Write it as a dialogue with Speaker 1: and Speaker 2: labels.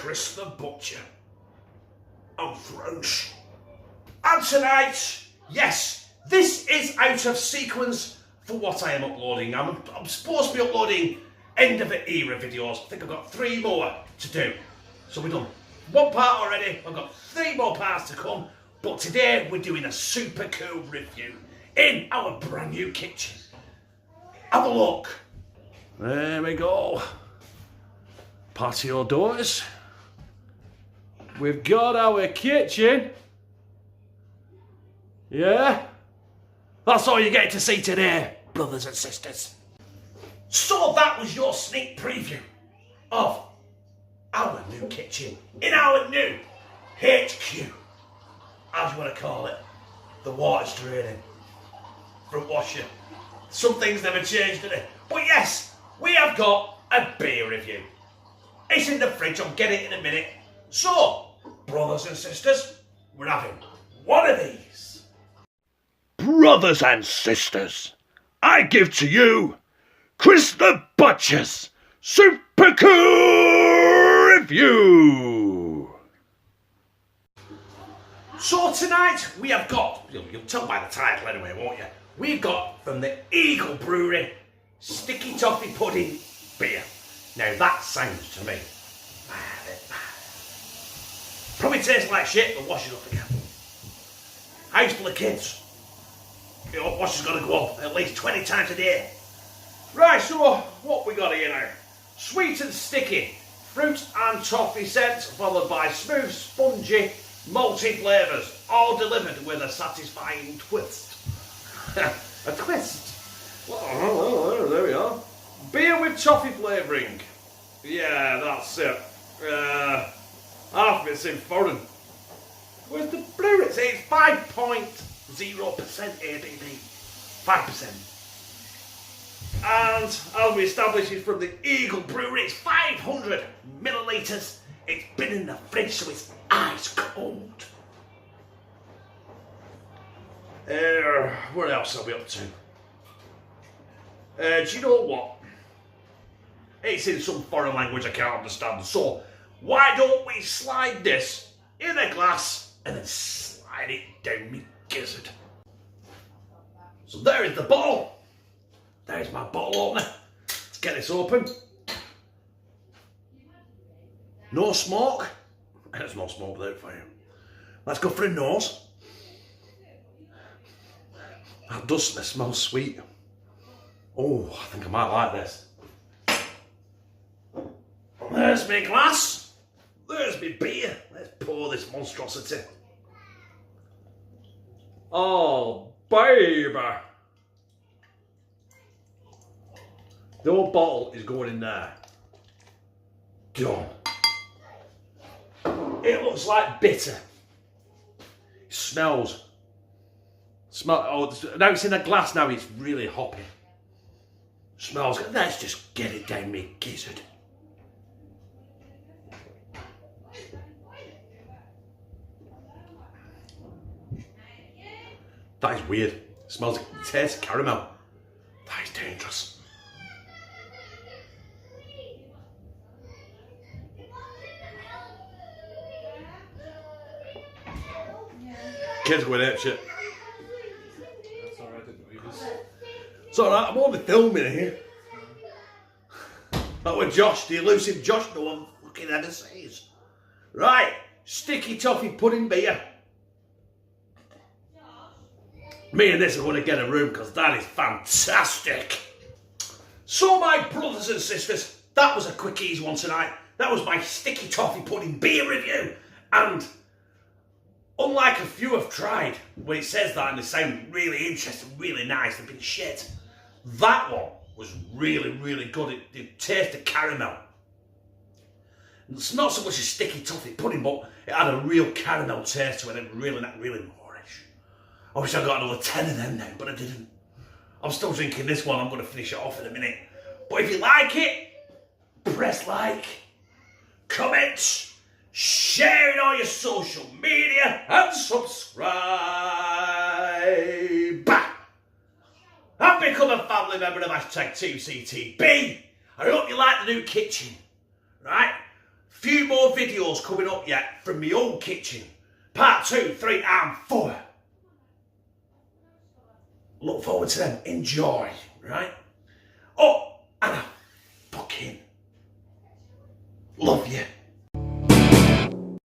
Speaker 1: Chris the Butcher. I'm French. And tonight, yes, this is out of sequence for what I am uploading. I'm supposed to be uploading end of an era videos. I think I've got 3 more to do. So we've done 1 part already. I've got 3 more parts to come. But today we're doing a super cool review in our brand new kitchen. Have a look. There we go. Patio doors. We've got our kitchen. Yeah. That's all you get to see today, brothers and sisters. So that was your sneak preview of our new kitchen in our new HQ. How do you want to call it? The water's draining. Front washer. Some things never changed, do they? But yes, we have got a beer review. It's in the fridge, I'll get it in a minute. So, brothers and sisters, we're having one of these. Brothers and sisters, I give to you Chris the Butcher's Super Cool Review. So tonight we have got, you'll tell by the title anyway, won't you? We've got from the Eagle Brewery Sticky Toffee Pudding beer. Now that sounds to me probably tastes like shit, but wash it up again. House full of kids. Your wash has got to go up at least 20 times a day. Right, so what we got here now? Sweet and sticky, fruit and toffee scent, followed by smooth, spongy, malty flavours, all delivered with a satisfying twist. A twist? Well, there we are. Beer with toffee flavouring. Yeah, that's it. Half of it's in foreign. Where's the brewery? It's 5.0% ABV. 5%. And as we established, it's from the Eagle Brewery. It's 500 millilitres. It's been in the fridge, so it's ice cold. What else are we up to? Do you know what? It's in some foreign language I can't understand. So why don't we slide this in a glass and then slide it down me gizzard? So there is the bottle. There's my bottle opener. Let's get this open. No smoke. There's no smoke there for you. Let's go for a nose. That does smell sweet. Oh, I think I might like this. There's my glass. There's my beer. Let's pour this monstrosity. Oh, baby. The whole bottle is going in there. Done. It looks like bitter. It smells. Oh, now it's in a glass now, it's really hoppy. Smells good. Let's just get it down me gizzard. That is weird. It smells, it tastes caramel. That is dangerous. Kids going ape shit.
Speaker 2: That's alright,
Speaker 1: it's alright, I'm only filming here. That was Josh, the elusive Josh, no one fucking ever says. Right, sticky toffee pudding beer. Me and this are going to get a room because that is fantastic. So my brothers and sisters, that was a quick easy one tonight. That was my sticky toffee pudding beer review. And unlike a few I've tried, when it says that and they sound really interesting, really nice, they've been shit, that one was really, really good. It tasted caramel. It's not so much a sticky toffee pudding, but it had a real caramel taste to it, and really moreish. I wish I got another 10 of them now, but I didn't. I'm still drinking this one. I'm going to finish it off in a minute. But if you like it, press like, comment, share it on your social media, and subscribe. And become a family member of #2CTB. I hope you like the new kitchen, right? Few more videos coming up yet from my own kitchen. Part 2, 3 and 4. Look forward to them. Enjoy, right? Oh, and I fucking love you.